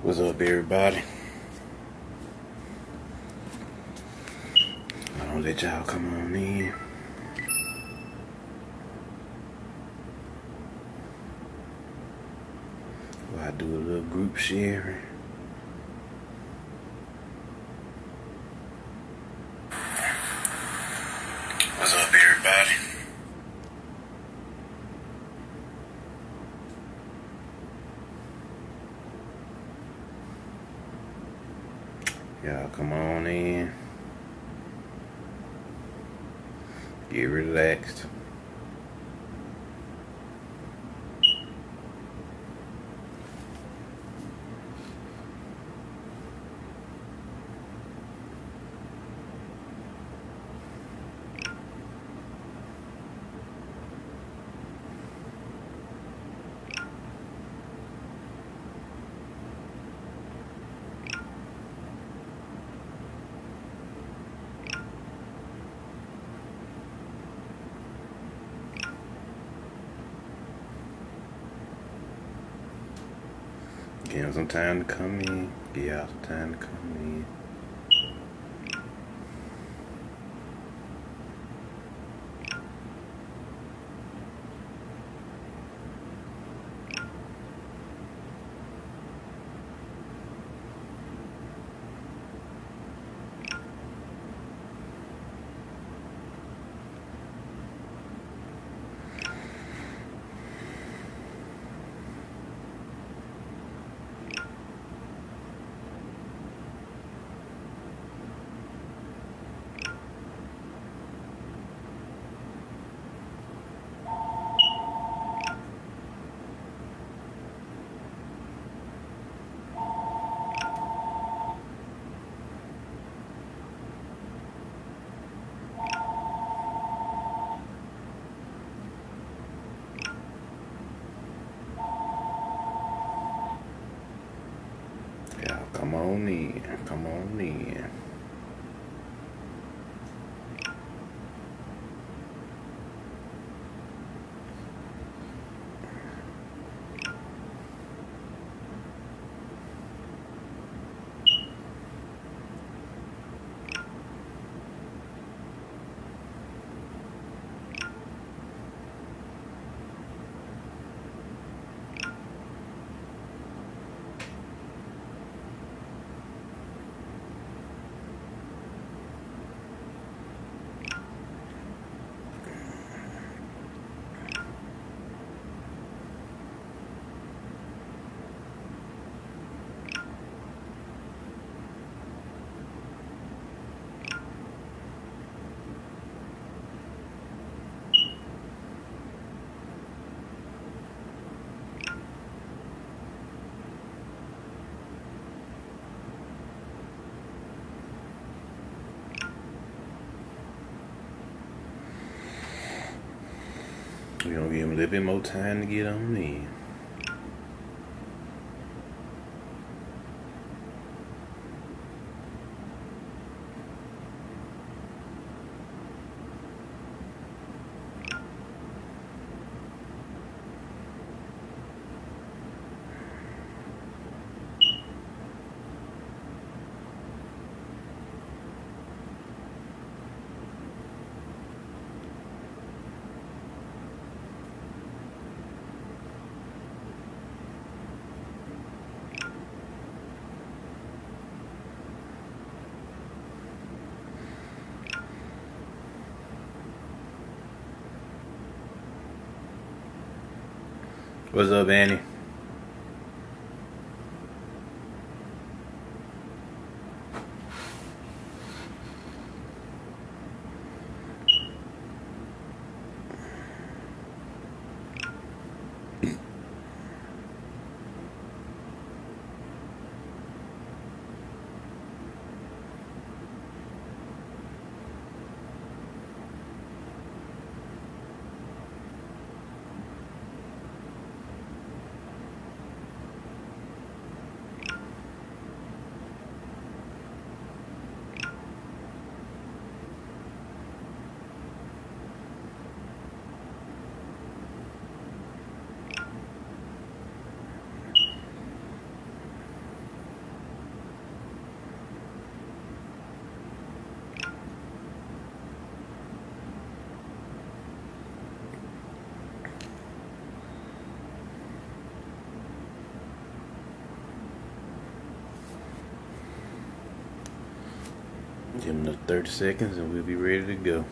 What's up, everybody? I'll let y'all come on in. While I do a little group sharing. What's up, everybody? Y'all come on in. Get relaxed. Give them some time to come in. Give y'all some time to come in. Y'all come on in. Come on in. We're gonna give him a little bit more time to get on in. What's up, Annie? Give them the 30 seconds and we'll be ready to go.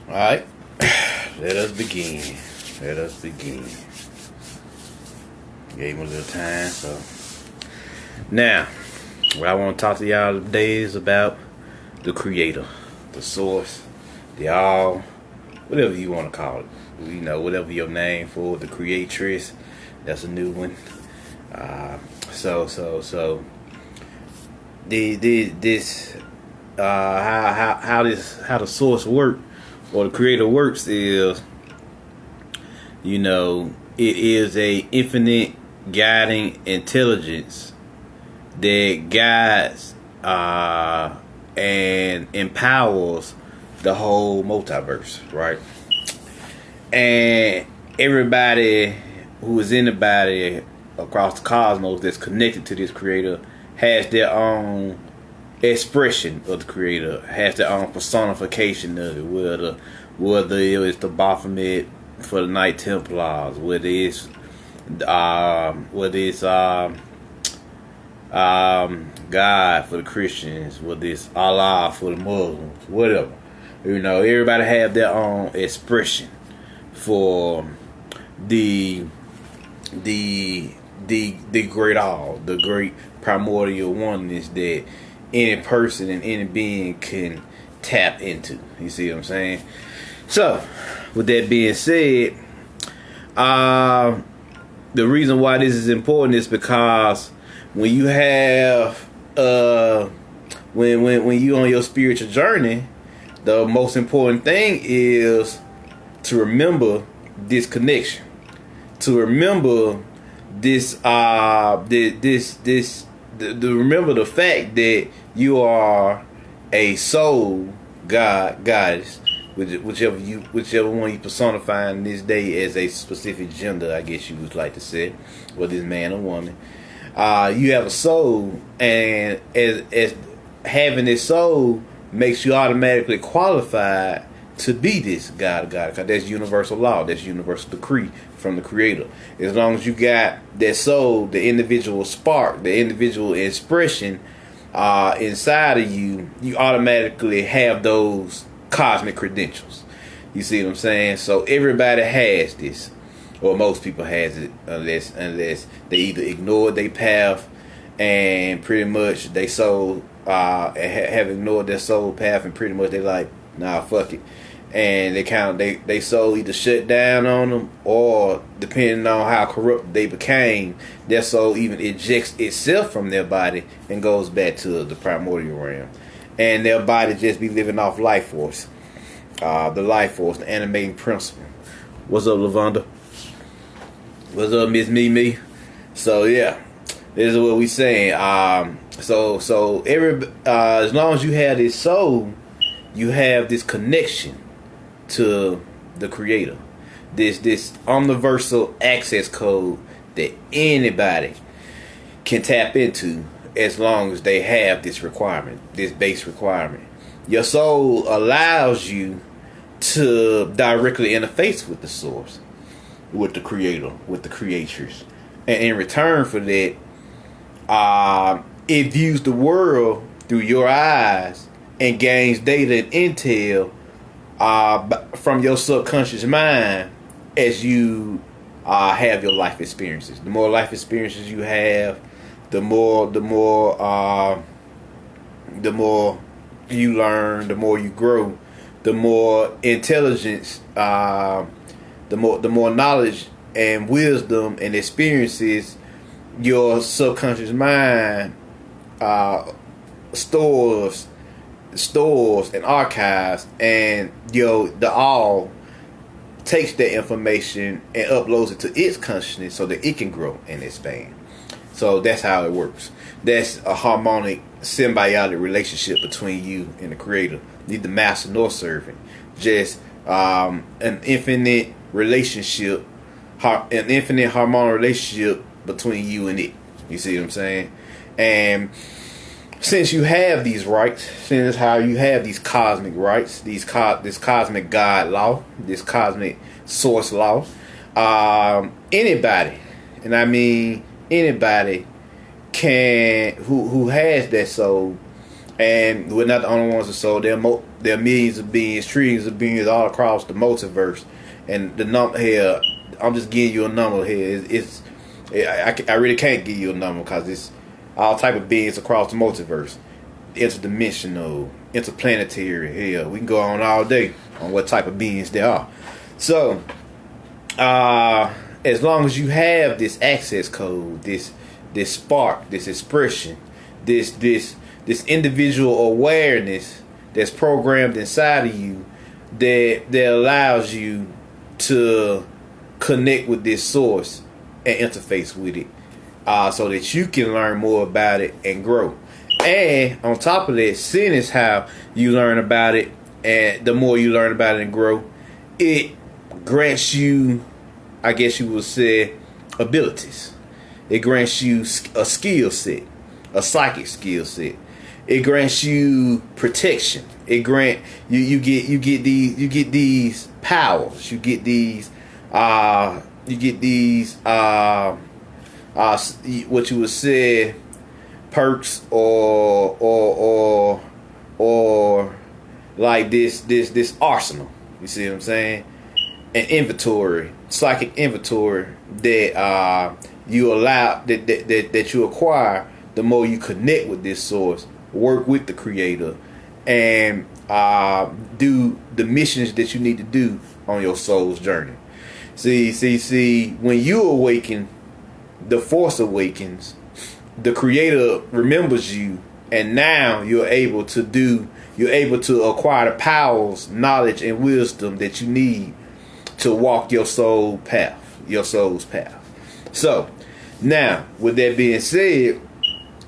Alright, let us begin. Let us begin. Gave him a little time, so. Now, what I want to talk to y'all today is about the Creator, the Source, the All, whatever you want to call it. You know, whatever your name for the Creatress. That's a new one. How the Source work, or the Creator works, is, you know, it is a infinite guiding intelligence that guides and empowers the whole multiverse, right? And everybody who is in the body across the cosmos that's connected to this Creator has their own expression of the Creator, has their own personification of it, whether it's the Baphomet for the Knight Templars, whether it's God for the Christians, whether it's Allah for the Muslims, whatever. You know, everybody have their own expression for the great all, the great primordial oneness that any person and any being can tap into. You see what I'm saying? So, with that being said, the reason why this is important is because when you have when you on your spiritual journey, the most important thing is to remember this connection, to remember this remember the fact that you are a soul goddess, whichever one you personify in this day as a specific gender, I guess you would like to say, whether it's man or woman. You have a soul, and as having this soul makes you automatically qualified to be this God. Because that's universal law, that's universal decree from the Creator. As long as you got that soul, the individual spark, the individual expression inside of you, you automatically have those cosmic credentials. You see what I'm saying? So everybody has this, or most people has it, unless they either ignore their path and pretty much they soul have ignored their soul path, and pretty much they like, nah, fuck it, and they soul either shut down on them, or depending on how corrupt they became, their soul even ejects itself from their body and goes back to the primordial realm, and their body just be living off life force, the animating principle. What's up, Lavonda? What's up, Miss Mimi? So yeah, this is what we saying. So as long as you have this soul, you have this connection to the Creator, this universal access code that anybody can tap into, as long as they have this requirement, this base requirement. Your soul allows you to directly interface with the Source, with the Creator, with the Creatress, and in return for that, it views the world through your eyes and gains data and intel from your subconscious mind as you have your life experiences. The more life experiences you have, the more you learn, the more you grow, the more intelligence, the more knowledge and wisdom and experiences your subconscious mind stores and archives, and the all takes that information and uploads it to its consciousness so that it can grow and expand. So that's how it works. That's a harmonic, symbiotic relationship between you and the Creator. Neither master nor servant. Just an infinite relationship, an infinite harmonic relationship between you and it. You see what I'm saying? And since you have these rights, since how you have these cosmic rights, this cosmic God law, this cosmic source law, anybody, and I mean anybody, can who has that soul, and we're not the only ones with soul. There are millions of beings, trillions of beings all across the multiverse, and the number here, I'm just giving you a number here. I really can't give you a number because it's all type of beings across the multiverse, interdimensional, interplanetary. Hell, we can go on all day on what type of beings there are. So, as long as you have this access code, this spark, this expression, this individual awareness that's programmed inside of you, that allows you to connect with this source and interface with it, so that you can learn more about it and grow. And on top of that, seeing is how you learn about it, and the more you learn about it and grow, it grants you, I guess you would say, abilities. It grants you a skill set, a psychic skill set. It grants you protection. It grant you get these powers. You get these what you would say perks, or like this arsenal. You see what I'm saying? An inventory, psychic inventory that you allow that you acquire the more you connect with this source, work with the Creator, and do the missions that you need to do on your soul's journey. See, when you awaken, the force awakens, the Creator remembers you, and now you're able to acquire the powers, knowledge, and wisdom that you need to walk your soul's path. So, now, with that being said,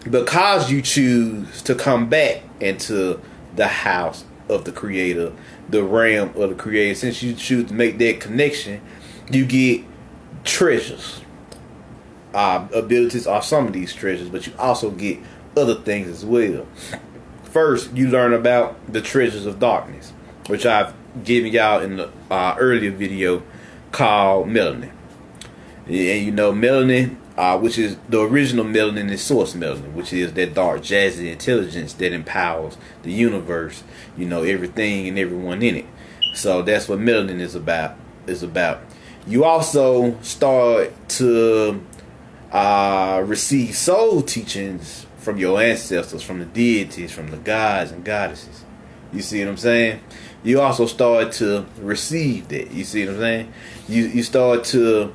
because you choose to come back into the house of the Creator, the realm of the Creator, since you choose to make that connection, you get treasures. Abilities are some of these treasures, but you also get other things as well. First, you learn about the treasures of darkness, which I've given y'all in the earlier video called melanin. And you know, melanin, which is the original melanin, is source melanin, which is that dark, jazzy intelligence that empowers the universe, you know, everything and everyone in it. So that's what melanin is about. You also start to receive soul teachings from your ancestors, from the deities, from the gods and goddesses. You see what I'm saying? You also start to receive that. You see what I'm saying? You start to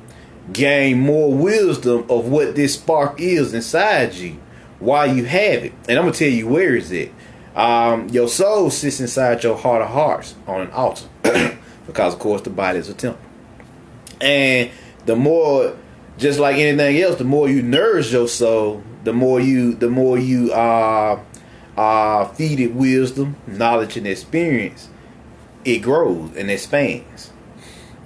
gain more wisdom of what this spark is inside you while you have it. And I'm going to tell you where is it. Your soul sits inside your heart of hearts on an altar. Because, of course, the body is a temple. And the more, just like anything else, the more you nourish your soul, the more you feed it wisdom, knowledge, and experience, it grows and expands.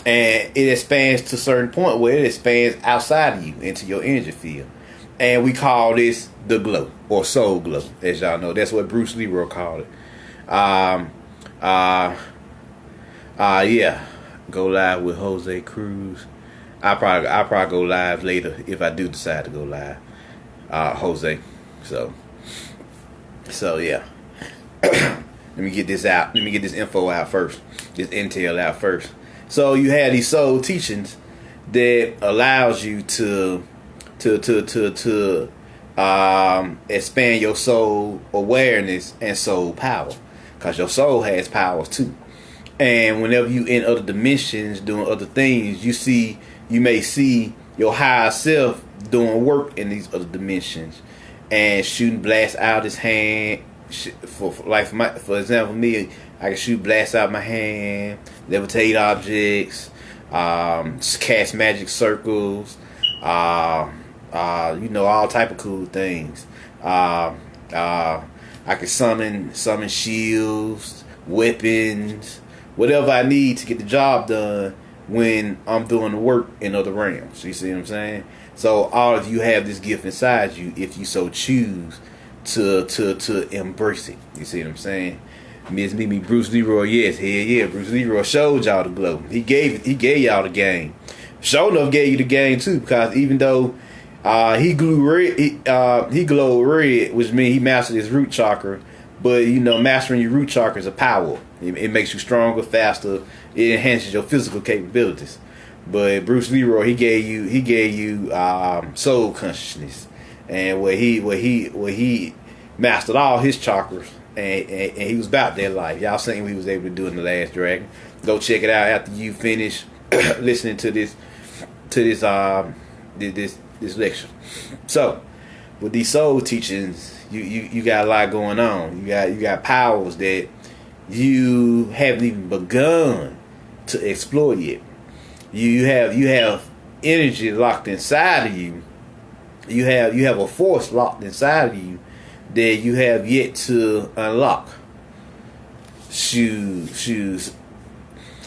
And it expands to a certain point where it expands outside of you into your energy field. And we call this the glow, or soul glow, as y'all know. That's what Bruce Lee called it. Yeah. Go live with Jose Cruz. I'll probably go live later if I do decide to go live. Jose. So yeah. Let me get this out. Let me get this info out first. This intel out first. So you have these soul teachings that allows you to expand your soul awareness and soul power, because your soul has powers too. And whenever you in other dimensions doing other things, you may see your higher self doing work in these other dimensions and shooting blasts out his hand for example, me, I can shoot blasts out my hand, levitate objects, cast magic circles, all type of cool things. I can summon shields, weapons, whatever I need to get the job done when I'm doing the work in other realms. You see what I'm saying? So all of you have this gift inside you if you so choose to embrace it. You see what I'm saying? Miss Mimi, Bruce Leroy, yes, hell yeah. Bruce Leroy showed y'all the glow. He gave y'all the game. Sure enough gave you the game too, because even though he glowed red, which means he mastered his root chakra. But mastering your root chakra is a power. It makes you stronger, faster. It enhances your physical capabilities. But Bruce Leroy, he gave you soul consciousness, and where he mastered all his chakras, and he was about that life. Y'all seen what he was able to do in The Last Dragon. Go check it out after you finish listening to this lecture. So, with these soul teachings, you got a lot going on. You got powers that you haven't even begun to explore yet. You have energy locked inside of you. You have a force locked inside of you that you have yet to unlock. Shoes.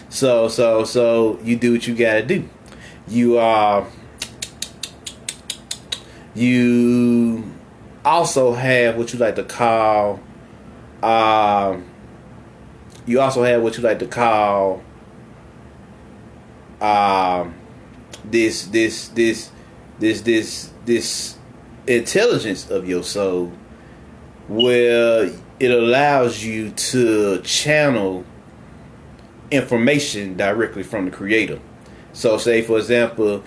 So you do what you gotta do. You also have what you like to call this intelligence of your soul, where it allows you to channel information directly from the Creator. So say for example,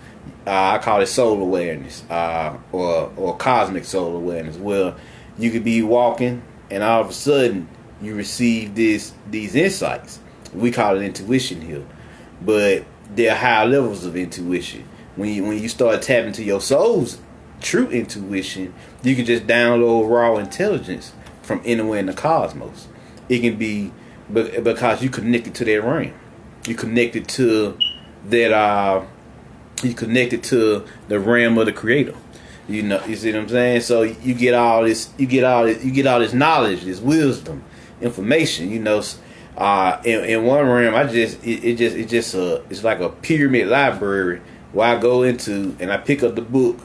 I call it soul awareness, or cosmic soul awareness, where you could be walking and all of a sudden you receive these insights. We call it intuition here, but there are higher levels of intuition. When you start tapping into your soul's true intuition, you can just download raw intelligence from anywhere in the cosmos. It can be because you connected to that realm. You connected to that. You connected to the realm of the Creator. You see what I'm saying? So you get all this knowledge, this wisdom, information. In one realm, it's like a pyramid library where I go into and I pick up the book,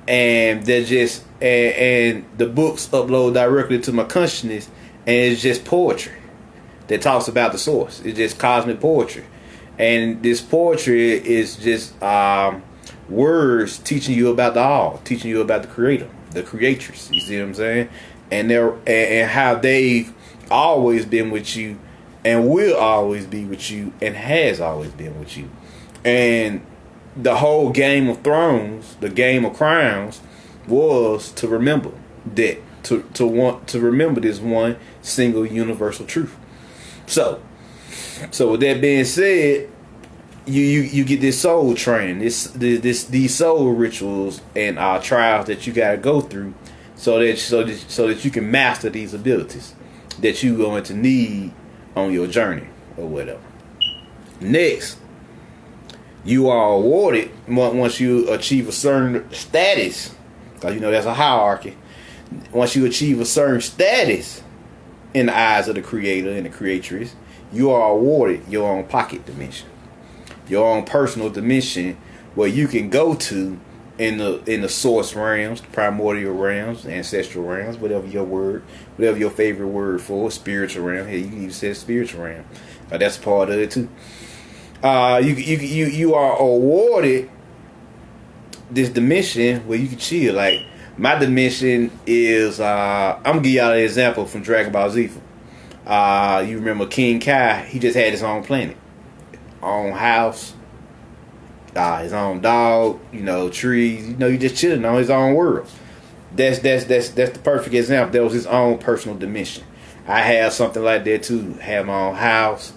and and the books upload directly to my consciousness, and it's just poetry that talks about the source. It's just cosmic poetry. And this poetry is just words teaching you about the all, teaching you about the Creator, the Creatress. You see what I'm saying? And how they've always been with you, and will always be with you, and has always been with you. And the whole Game of Thrones, the Game of Crowns, was to remember that, to want to remember this one single universal truth. So with that being said, you get this soul training, these soul rituals and trials that you gotta go through, so that you can master these abilities that you're going to need on your journey or whatever. Next, you are awarded once you achieve a certain status, because that's a hierarchy. Once you achieve a certain status in the eyes of the Creator and the Creatress, you are awarded your own pocket dimension, your own personal dimension, where you can go to in the source realms, the primordial realms, ancestral realms, whatever your favorite word for, spiritual realm. Hey, you can even say spiritual realm. That's part of it too. You are awarded this dimension where you can chill. Like my dimension is, I'm gonna give y'all an example from Dragon Ball Z. You remember King Kai? He just had his own planet, own house, his own dog, trees. He just chilling on his own world. That's the perfect example. That was his own personal dimension. I have something like that too. Have my own house,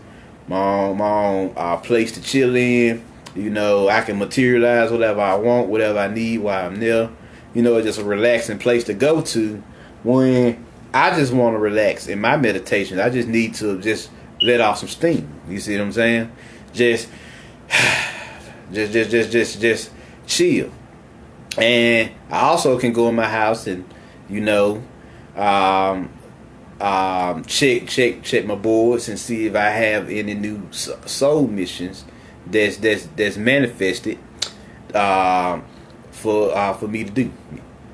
my own place to chill in. I can materialize whatever I want, whatever I need while I'm there. It's just a relaxing place to go to when I just want to relax in my meditation. I just need to just let off some steam. You see what I'm saying? Just chill. And I also can go in my house and, you know, check my boards and see if I have any new soul missions that's manifested for me to do,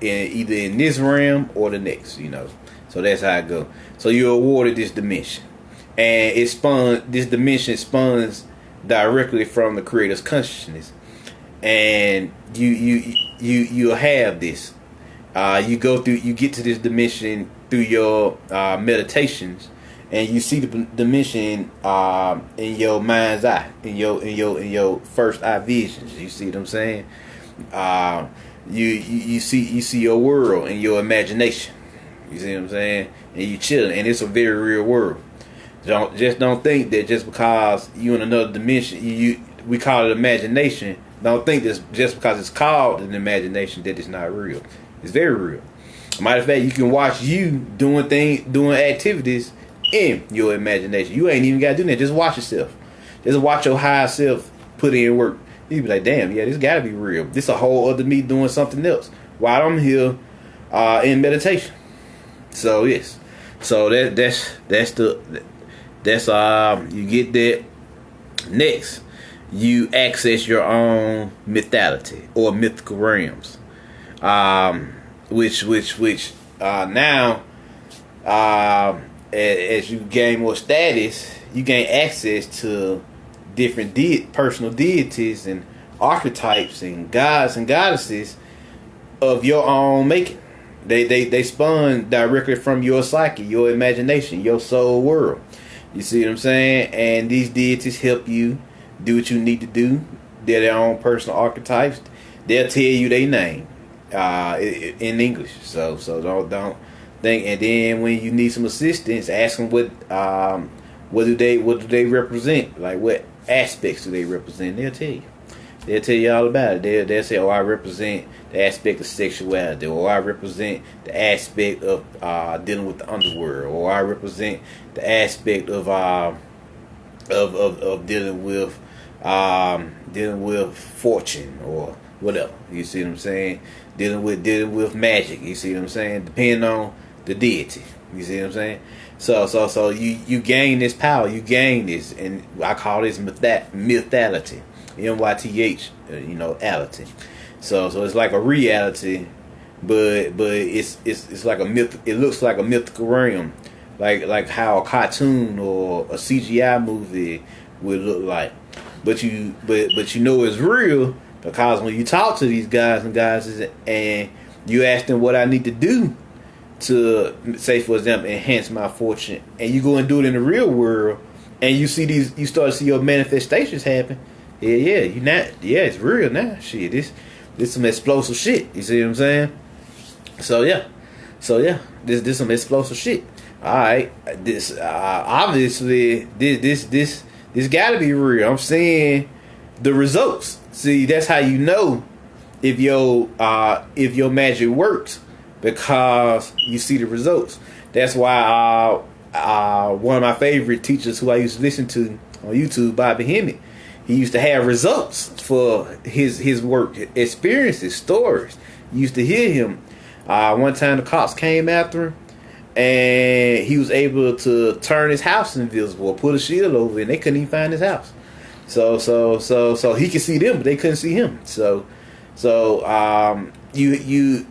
either in this realm or the next. You know, so that's how it go. So you're awarded this dimension, and this dimension spawns directly from the Creator's consciousness, and you'll have this. You get to this dimension through your meditations, and you see the dimension in your mind's eye, in your first eye visions. You see what I'm saying? You see your world in your imagination. You see what I'm saying? And you chilling, and it's a very real world. Don't think that just because you in another dimension, we call it imagination. Don't think that just because it's called an imagination that it's not real. It's very real. Matter of fact, you can watch you doing activities in your imagination. You ain't even gotta do that. Just watch yourself. Just watch your higher self put in work. You be like, damn, yeah, this gotta be real. This a whole other me doing something else while I'm here in meditation. So yes, so that's you get that. Next, you access your own mythality or mythical realms, which now as you gain more status, you gain access to different personal deities and archetypes and gods and goddesses of your own making. They spun directly from your psyche, your imagination, your soul world. You see what I'm saying? And these deities help you do what you need to do. They're their own personal archetypes. They'll tell you their name in English. So don't think. And then when you need some assistance, ask them what do they represent? Like what aspects do they represent? They'll tell you. They'll tell you all about it. They'll say, oh, I represent the aspect of sexuality, or I represent the aspect of dealing with the underworld, or I represent the aspect of dealing with fortune or whatever. You see what I'm saying? Dealing with magic. You see what I'm saying? Depending on the deity. You see what I'm saying? So you gain this power. You gain this, and I call this mythality. MYTH, ality. So it's like a reality, but it's like a myth. It looks like a mythical realm, like how a cartoon or a CGI movie would look like. But you know it's real because when you talk to these guys and goddesses and you ask them what I need to do to, say for example, enhance my fortune, and you go and do it in the real world, and you start to see your manifestations happen. It's real now. Shit, this some explosive shit. You see what I'm saying? So yeah, this some explosive shit. All right, this obviously this got to be real. I'm seeing the results. See, that's how you know if your magic works, because you see the results. That's why one of my favorite teachers who I used to listen to on YouTube, Bobby Hemmett, he used to have results for his work, experiences, stories. You used to hear him. One time the cops came after him, and he was able to turn his house invisible, or put a shield over it, and they couldn't even find his house. So he could see them, but they couldn't see him. So your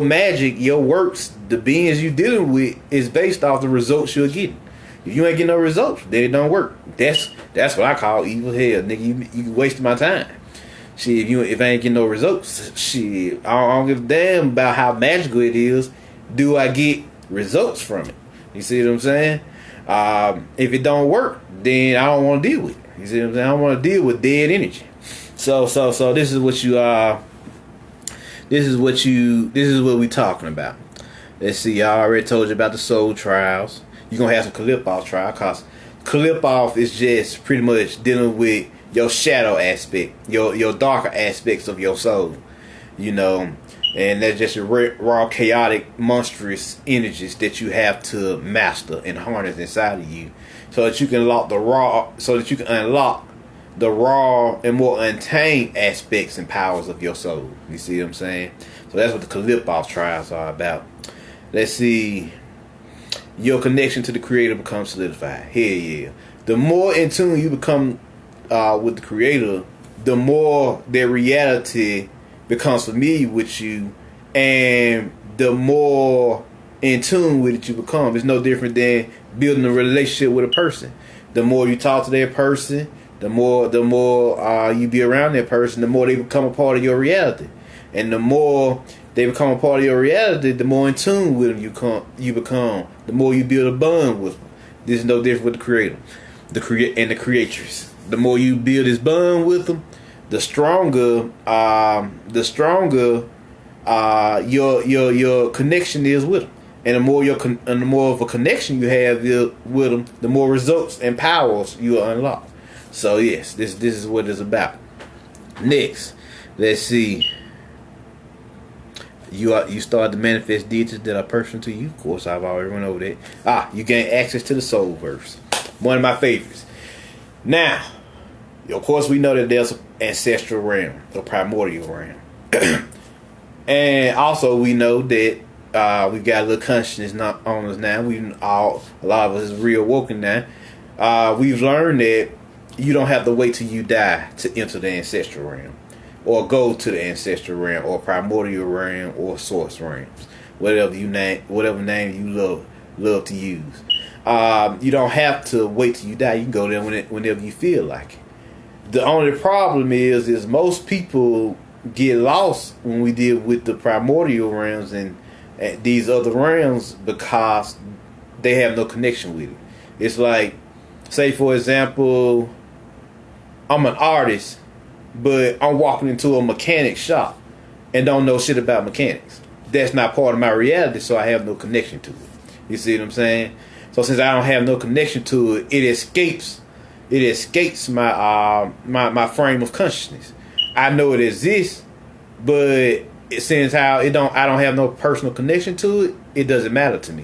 magic, your works, the beings you dealing with is based off the results you're getting. If you ain't getting no results, then it don't work. That's what I call evil hell, nigga. You wasting my time. Shit, if I ain't getting no results, shit, I don't give a damn about how magical it is. Do I get results from it? You see what I'm saying? If it don't work, then I don't want to deal with it. You see what I'm saying? I don't want to deal with dead energy. So this is what we talking about. Let's see. I already told you about the soul trials. You're gonna have some Clip-Off trial, cause Clip-Off is just pretty much dealing with your shadow aspect, your darker aspects of your soul. And that's just your raw, chaotic, monstrous energies that you have to master and harness inside of you, so that you can unlock the raw and more untamed aspects and powers of your soul. You see what I'm saying? So that's what the Kalipos trials are about. Let's see. Your connection to the Creator becomes solidified. Hell yeah. The more in tune you become with the Creator, the more their reality becomes familiar with you, and the more in tune with it you become. It's no different than building a relationship with a person. The more you talk to that person, the more you be around that person, the more they become a part of your reality. And the more they become a part of your reality, the more in tune with them you become. The more you build a bond with them. This is no different with the Creator, and the Creatress. The more you build this bond with them, the stronger your connection is with them. And the more of a connection you have with them, the more results and powers you will unlock. So yes, this is what it's about. Next, let's see. You start to manifest deities that are personal to you. Of course, I've already went over that. You gain access to the soul verse. One of my favorites. Now, of course, we know that there's an ancestral realm, a primordial realm. And also we know that we've got a little consciousness not on us now. A lot of us is reawoken now. We've learned that you don't have to wait till you die to enter the ancestral realm, or go to the ancestral realm, or primordial realm, or source realms, whatever name you love to use. You don't have to wait till you die. You can go there whenever you feel like it. The only problem is most people get lost when we deal with the primordial realms and these other realms, because they have no connection with it. It's like, say for example, I'm an artist, but I'm walking into a mechanic shop and don't know shit about mechanics. That's not part of my reality, so I have no connection to it. You see what I'm saying? So since I don't have no connection to it, it escapes my frame of consciousness. I know it exists, but since I don't have no personal connection to it, it doesn't matter to me.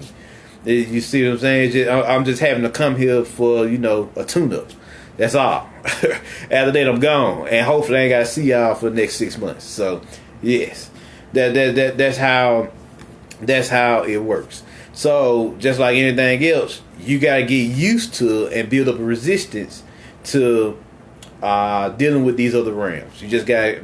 You see what I'm saying? I'm just having to come here for, a tune-up. That's all. After that, I'm gone, and hopefully I ain't gotta see y'all for the next 6 months. So yes, that's how it works. So just like anything else, you gotta get used to and build up a resistance to dealing with these other realms. You just gotta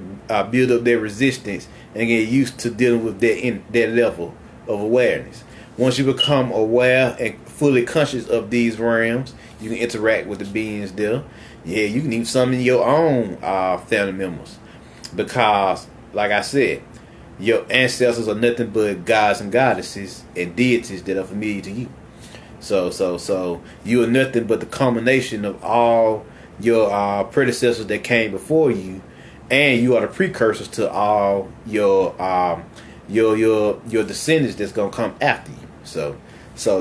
build up their resistance and get used to dealing with that level of awareness. Once you become aware and fully conscious of these realms, you can interact with the beings there. Yeah, you can even summon your own family members, because, like I said, your ancestors are nothing but gods and goddesses and deities that are familiar to you. So you are nothing but the culmination of all your predecessors that came before you, and you are the precursors to all your descendants that's gonna come after you. So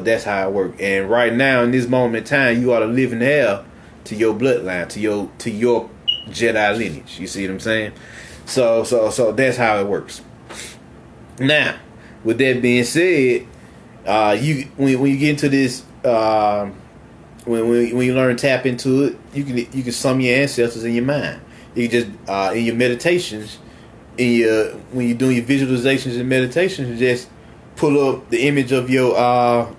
that's how it works. And right now, in this moment in time, you are the living heir to your bloodline, to your Jedi lineage. You see what I'm saying? So that's how it works. Now, with that being said, when you get into this, when you learn to tap into it, you can summon your ancestors in your mind. You can just in your meditations, when you're doing your visualizations and meditations, you just pull up the image of your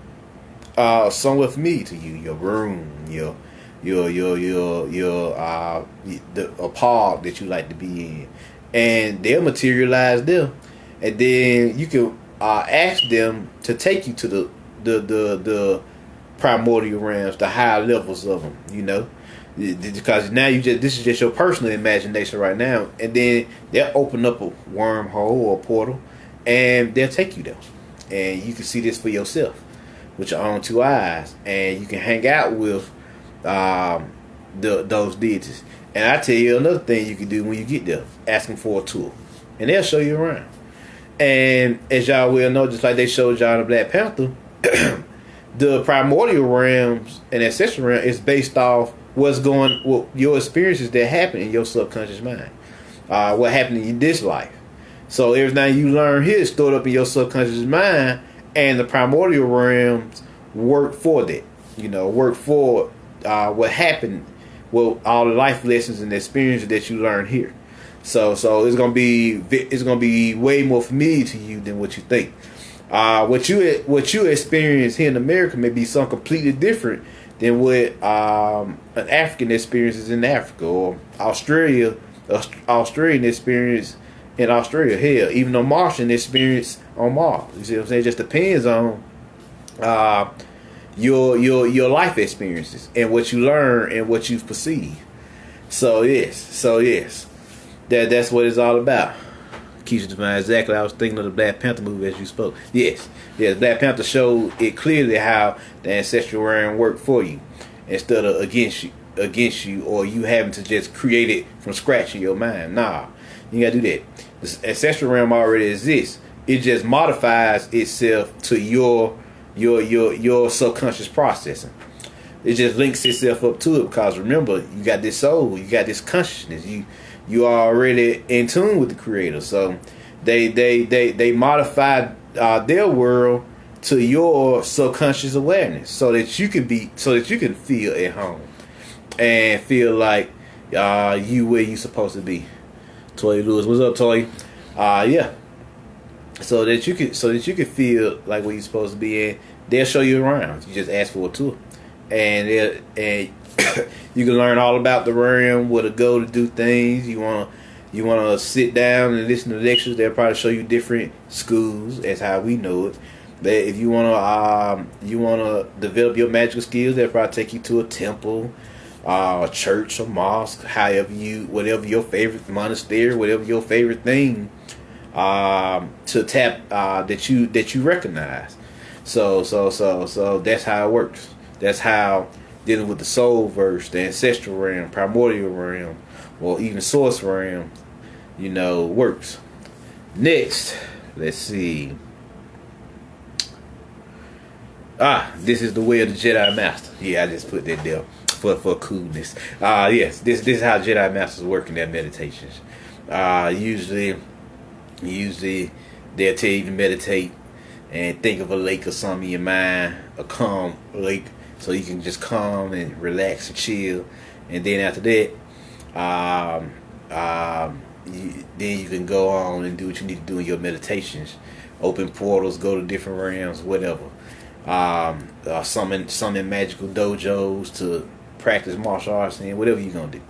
somewhere familiar to you, your room, a park that you like to be in, and they'll materialize there, and then you can ask them to take you to the primordial realms, the higher levels of them, because now this is just your personal imagination right now, and then they'll open up a wormhole or a portal, and they'll take you there, and you can see this for yourself with your own two eyes, and you can hang out with those deities. And I tell you another thing you can do when you get there: ask them for a tour, and they'll show you around. And as y'all well know, just like they showed y'all in the Black Panther, the primordial realms and ancestral realm is based off your experiences that happen in your subconscious mind, what happened in this life. So everything you learn here is stored up in your subconscious mind, and the primordial realms work for that. Work for what happened, well, all the life lessons and experiences that you learn here. So it's gonna be way more familiar to you than what you think. What you experience here in America may be something completely different than what an African experiences in Africa, or Australian experience in Australia. Hell, even a Martian experience on Mars. You see what I'm saying? It just depends on your life experiences and what you learn and what you perceive. So yes, that's what it's all about. Keisha defined exactly. I was thinking of the Black Panther movie as you spoke. Yes, Black Panther showed it clearly how the ancestral realm worked for you instead of against you, or you having to just create it from scratch in your mind. Nah, you gotta do that. The ancestral realm already exists. It just modifies itself to your subconscious processing. It just links itself up to it, because remember, you got this soul, you got this consciousness, you are already in tune with the Creator. So they modify their world to your subconscious awareness, so that you can feel at home and feel like you where you supposed to be. Toy Lewis, what's up, Toy? Yeah. So that you can feel like where you're supposed to be, and they'll show you around. You just ask for a tour, and you can learn all about the realm, where to go to do things. You wanna sit down and listen to lectures. They'll probably show you different schools. That's how we know it. That if you wanna develop your magical skills, they'll probably take you to a temple, a church, a mosque, whatever your favorite monastery, whatever your favorite thing to tap that you recognize. So that's how it works. That's how dealing with the soul verse, the ancestral realm, primordial realm, or even source realm, works. Next, let's see. This is the way of the Jedi Master. Yeah, I just put that there for coolness. Yes, this is how Jedi Masters work in their meditations. Usually they'll tell you to meditate and think of a lake or something in your mind, a calm lake, so you can just calm and relax and chill. And then after that, then you can go on and do what you need to do in your meditations. Open portals, go to different realms, whatever. Summon magical dojos to practice martial arts and whatever you're gonna do.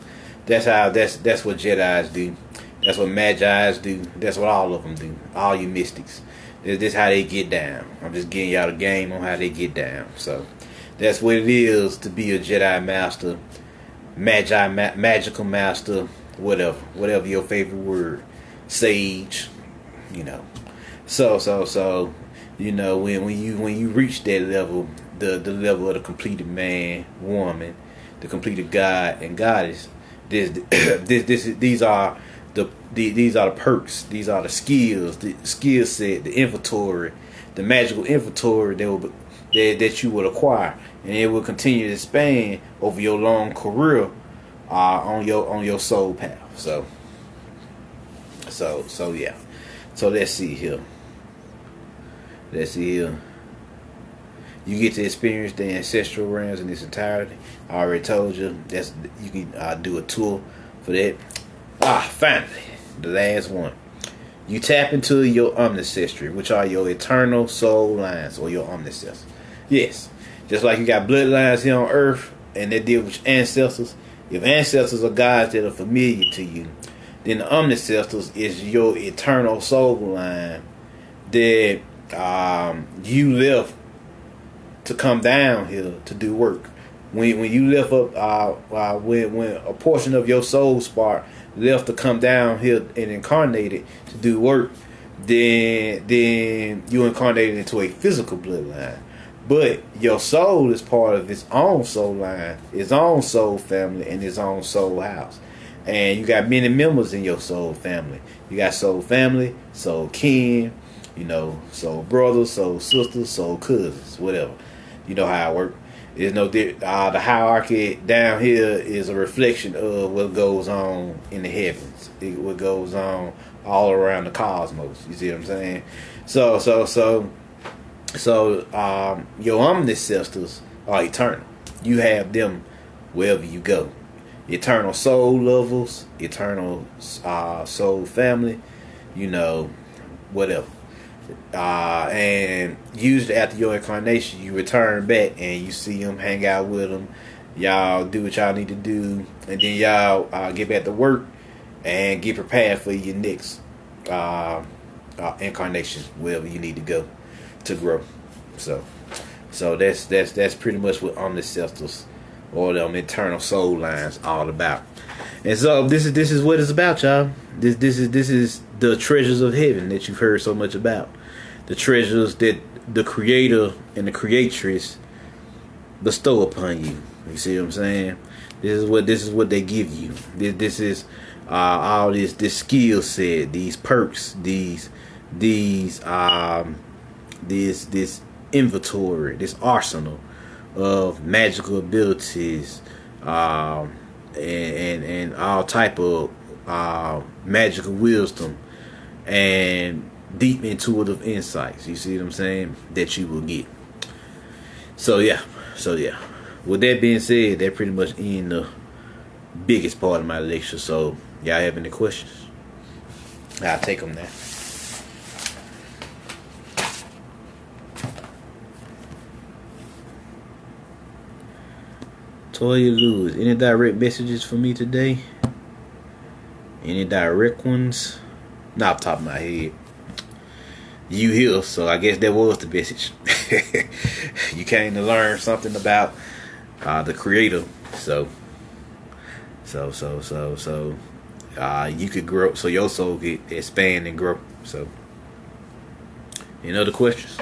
That's what Jedis do. That's what Magi's do. That's what all of them do. All you mystics. This is how they get down. I'm just getting y'all the game on how they get down. So that's what it is to be a Jedi Master, magical master, whatever your favorite word, sage. So when you reach that level, the level of the completed man, woman, the completed God and goddess, these are the perks, these are the skills, the skill set, the inventory, the magical inventory that you will acquire, and it will continue to expand over your long career on your soul path. So yeah. So let's see here. You get to experience the ancestral realms in its entirety. I already told you you can do a tour for that. Finally, the last one. You tap into your omnicestry, which are your eternal soul lines, or your omnicestors. Yes, just like you got bloodlines here on Earth, and they deal with ancestors. If ancestors are gods that are familiar to you, then the omnicestors is your eternal soul line that you left to come down here to do work. When you left up, when a portion of your soul spark left to come down here and incarnated to do work, then you incarnated into a physical bloodline. But your soul is part of its own soul line, its own soul family, and its own soul house. And you got many members in your soul family. You got soul family, soul kin, soul brothers, soul sisters, soul cousins, whatever. You know how it works. There's no the hierarchy down here is a reflection of what goes on in the heavens. What goes on all around the cosmos. You see what I'm saying? So your ancestors are eternal. You have them wherever you go. Eternal soul lovers, eternal soul family, you know, whatever. And usually after your incarnation, you return back and you see them, hang out with them. Y'all do what y'all need to do, and then y'all get back to work and get prepared for your next incarnation, wherever you need to go to grow. So that's pretty much what ancestors or them eternal soul lines all about. And so this is what it's about, y'all. This is the treasures of heaven that you've heard so much about. The treasures that the Creator and the Creatress bestow upon you. You see what I'm saying? This is what they give you. This is all this skill set, these perks, this inventory, this arsenal of magical abilities, and all type of magical wisdom and deep intuitive insights. You see what I'm saying? That you will get. So yeah. With that being said, that pretty much ends the biggest part of my lecture. So y'all have any questions? I'll take them now. Toya Lewis, any direct messages for me today? Any direct ones? Not off the top of my head. You here, so I guess that was the message. You came to learn something about the Creator, so you could grow, so your soul could expand and grow. So, any other questions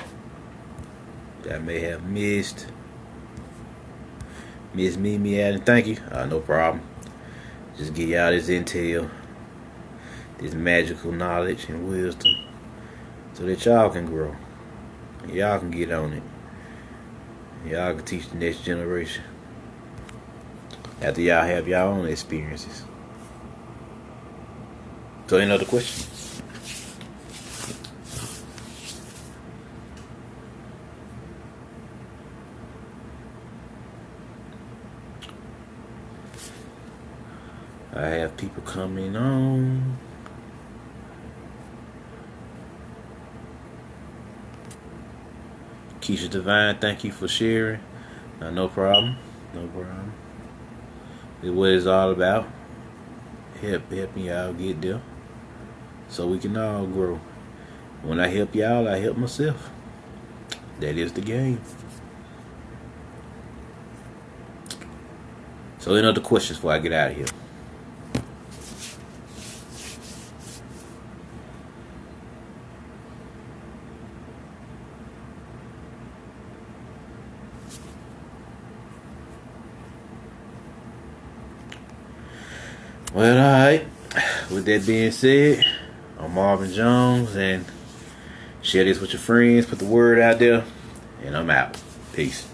that I may have missed? Miss Mimi Adam, thank you. No problem. Just give y'all this intel, this magical knowledge and wisdom, so that y'all can grow. Y'all can get on it. Y'all can teach the next generation after y'all have y'all own experiences. So any other questions? I have people coming on. Keisha Divine, thank you for sharing. No problem. It's what it's all about. Helping y'all get there, so we can all grow. When I help y'all, I help myself. That is the game. So any other questions before I get out of here? Well, alright. With that being said, I'm Marvin Jones, and share this with your friends, put the word out there, and I'm out. Peace.